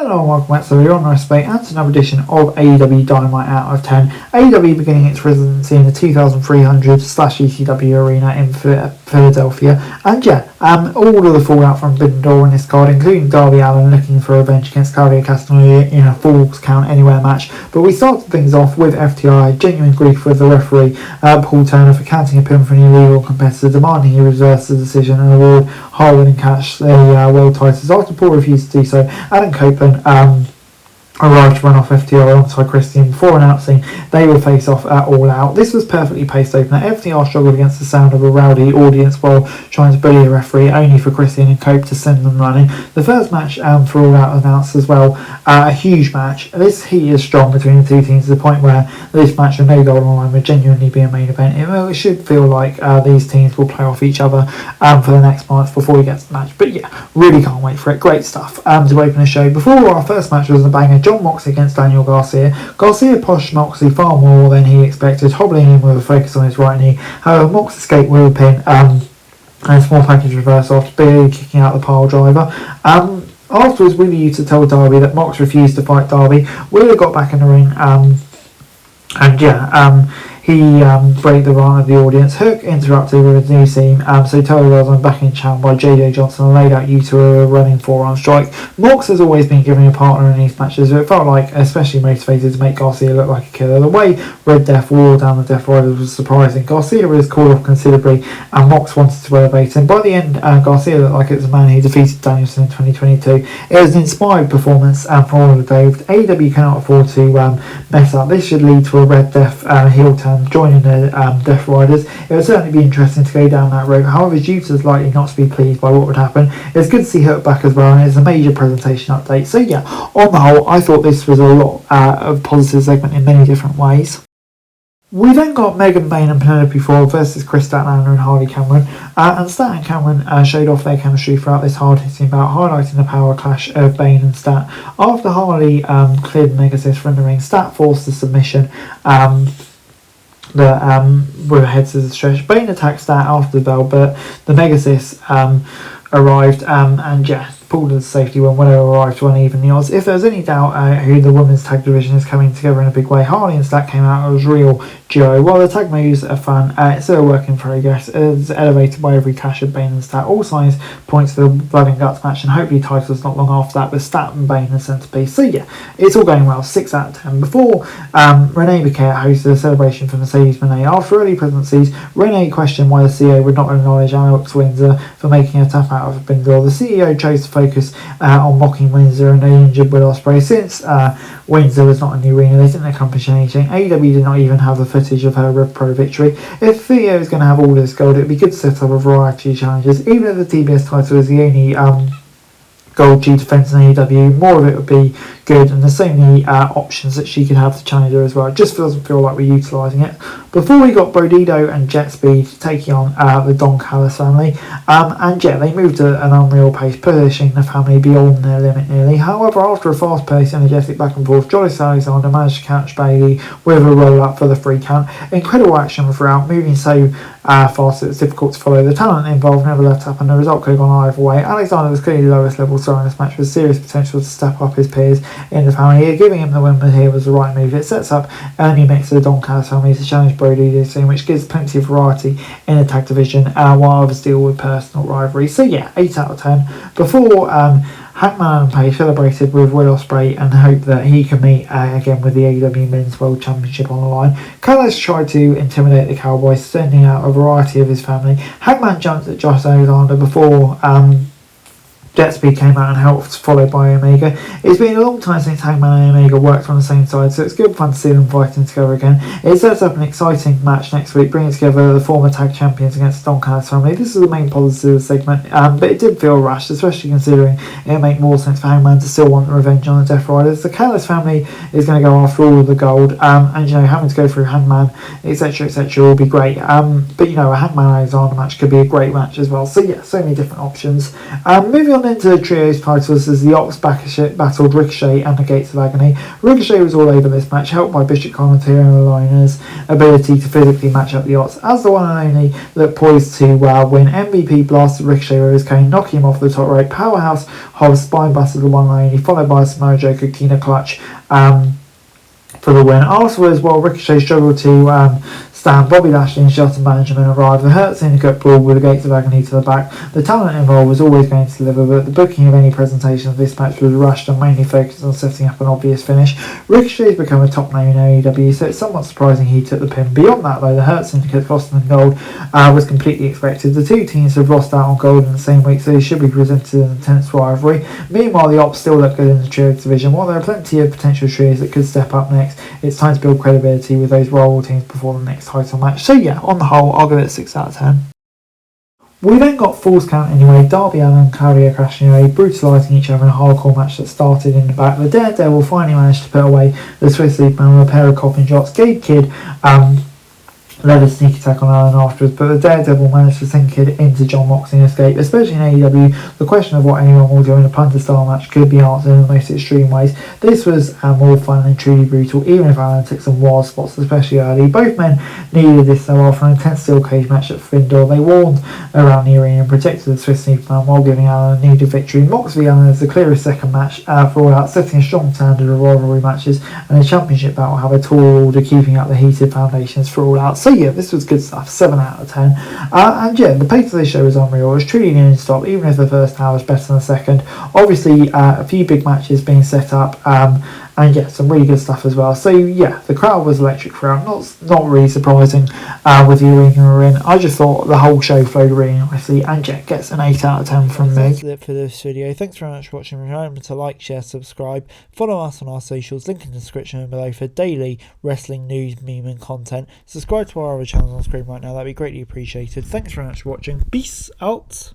Hello and welcome back to the on Respect and to another edition of AEW Dynamite Out of 10. AEW beginning its residency in the 2300/ECW arena in Philadelphia. And all of the fallout from Forbiddendoor in this card, including Darby Allin looking for revenge against Claudio Castagnoli in a Falls Count Anywhere match. But we started things off with FTI, genuine grief with the referee, Paul Turner, for counting a pin for an illegal competitor, demanding he reverse the decision and award Harlan and Cash the world titles. After Paul refused to do so, Adam Copeland arrived to run off FTR alongside Christian before announcing they will face off at All Out. This was perfectly paced opener. FTR struggled against the sound of a rowdy audience while trying to bully a referee, only for Christian and Cope to send them running. The first match for All Out announced as well, a huge match. This heat is strong between the two teams to the point where this match with no goal on line would genuinely be a main event. It should feel like these teams will play off each other for the next month before we get to the match. But yeah, really can't wait for it. Great stuff to open the show. Before our first match was a banger. John Moxley against Daniel Garcia. Garcia pushed Moxley far more than he expected, hobbling in with a focus on his right knee. However, Mox escaped with a pin and a small package reverse after barely kicking out the pile driver. Afterwards, Willie used to tell Darby that Mox refused to fight Darby. Willie got back in the ring he broke the run of the audience. Hook interrupted with a new theme, so Tony was on back in channel by JJ Johnson and laid out Yuta a running forearm strike. Mox has always been given a partner in these matches, but it felt like especially motivated to make Garcia look like a killer. The way Red Death wore down the Death Riders was surprising. Garcia was called off considerably and Mox wanted to elevate him. By the end, Garcia looked like it was the man who defeated Danielson in 2022. It was an inspired performance for all of Dave. AEW cannot afford to mess up. This should lead to a Red Death heel turn joining the Death Riders. It would certainly be interesting to go down that road. However, Juta's likely not to be pleased by what would happen. It's good to see Hook back as well, and it's a major presentation update. So yeah, on the whole, I thought this was a lot of positive segment in many different ways. We then got Megan Bayne and Penelope Ford versus Chris Statlander and Harley Cameron. And Stat and Cameron showed off their chemistry throughout this hard-hitting bout, highlighting the power clash of Bayne and Stat. After Harley cleared Megasis from the ring, Stat forced the submission with a head to the stretch. Bayne attacked Stat after the bell, but the Megasis arrived and pulled to safety when Willow arrived to uneven the odds. If there's any doubt who the women's tag division is coming together in a big way, Harley and Stat came out as real duo. While the tag moves are fun, it's still a work in progress. It's elevated by every clash of Bayne and Stat. All signs point to the blood and guts match, and hopefully titles not long after that with Stat and Bayne the centrepiece. So yeah, it's all going well. 6 out of 10. Before Renee Paquette hosted a celebration for Mercedes Moné. After early pregnancies, Renee questioned why the CEO would not acknowledge Alex Windsor for making a tap out of a Forbiddendoor. The CEO chose to focus on mocking Windsor and they injured Will Ospreay. Since Windsor was not in the arena, they didn't accomplish anything. AEW did not even have the footage of her Rev Pro victory. If Theo is going to have all this gold, it would be good to set up a variety of challenges. Even if the TBS title is the only gold G defence in AEW, more of it would be good, and there's so many options that she could have to challenge her as well. It just doesn't feel like we're utilising it. Before we got Brodido and Jet Speed taking on the Don Callis family, they moved at an unreal pace, pushing the family beyond their limit nearly. However, after a fast-paced, energetic back and forth, Joyce Alexander managed to catch Bailey with a roll-up for the 3 count. Incredible action throughout, moving so fast that it's difficult to follow. The talent involved never left up and the result could have gone either way. Alexander was clearly the lowest level star in this match with serious potential to step up his peers in the family here. Giving him the win here was the right move. It sets up a new mix of the Don Callis family to challenge Brody this scene, which gives plenty of variety in the tag division while others deal with personal rivalry. So yeah, 8 out of 10. Before Hangman and Page celebrated with Will Ospreay and hope that he can meet again with the AEW Men's World Championship on the line. Callis tried to intimidate the Cowboys, sending out a variety of his family. Hangman jumped at Josh Alexander before Jet Speed came out and helped, followed by Omega. It's been a long time since Hangman and Omega worked on the same side, so it's good fun to see them fighting together again. It sets up an exciting match next week, bringing together the former tag champions against the Don Callis family. This is the main positive of the segment, but it did feel rushed, especially considering it would make more sense for Hangman to still want revenge on the Death Riders. The Callis family is going to go after all of the gold, and having to go through Hangman, etc., will be great. But a Hangman Alexander match could be a great match as well. So yeah, so many different options. Moving on On into the trios titles as the Ops battled Ricochet and the Gates of Agony. Ricochet was all over this match, helped by Bishop Carnatier and Liner's ability to physically match up the odds. As the one and only looked poised to win, MVP blasted Ricochet with his cane, knocking him off the top rope. Powerhouse Hobbs spine busted the one and only, followed by a Samoa Joe Kina clutch for the win. Afterwards, while Ricochet struggled to stand, Bobby Lashley and Shelton Benjamin arrived. The Hurt Syndicate brawled with the Gates of Agony to the back. The talent involved was always going to deliver, but the booking of any presentation of this match was rushed and mainly focused on setting up an obvious finish. Ricochet's become a top name in AEW, so it's somewhat surprising he took the pin. Beyond that, though, the Hurt Syndicate costing them gold was completely expected. The two teams have lost out on gold in the same week, so they should be presented in an intense rivalry. Meanwhile, the Ops still look good in the trios division. While there are plenty of potential trios that could step up next, it's time to build credibility with those rival teams before the next title match. So yeah, on the whole, I'll give it a 6 out of 10. We then got Falls Count anyway. Darby Allin and Claudio Castagnoli brutalising each other in a hardcore match that started in the back. The Daredevil finally managed to put away the Swiss League Man with a pair of coffin shots. Gabe Kidd led a sneak attack on Allen afterwards, but the Daredevil managed to sink it into John Moxley and escape. Especially in AEW, the question of what anyone will do in a punter-style match could be answered in the most extreme ways. This was more fun and truly brutal, even if Allen took some wild spots, especially early. Both men needed this though after an intense steel cage match at Forbiddendoor. They warned around the arena and protected the Swiss League Man while giving Allen a needed victory. Moxley Allen is the clearest second match for All Out, setting a strong standard of rivalry matches, and the championship bout will have a tall order, keeping up the heated foundations for All Out. So yeah, this was good stuff, 7 out of 10. And yeah, the pace of this show was unreal. It was truly non-stop, even if the first hour was better than the second. Obviously, a few big matches being set up, and yeah, some really good stuff as well. So yeah, the crowd was electric throughout. Not really surprising with the arena we're in. I just thought the whole show flowed really nicely, and yeah, gets an 8 out of 10 from me. That's it for this video. Thanks very much for watching. Remember to like, share, subscribe, follow us on our socials, link in the description below for daily wrestling news, meme and content. Subscribe to our other channels on screen right now, that'd be greatly appreciated. Thanks very much for watching. Peace out.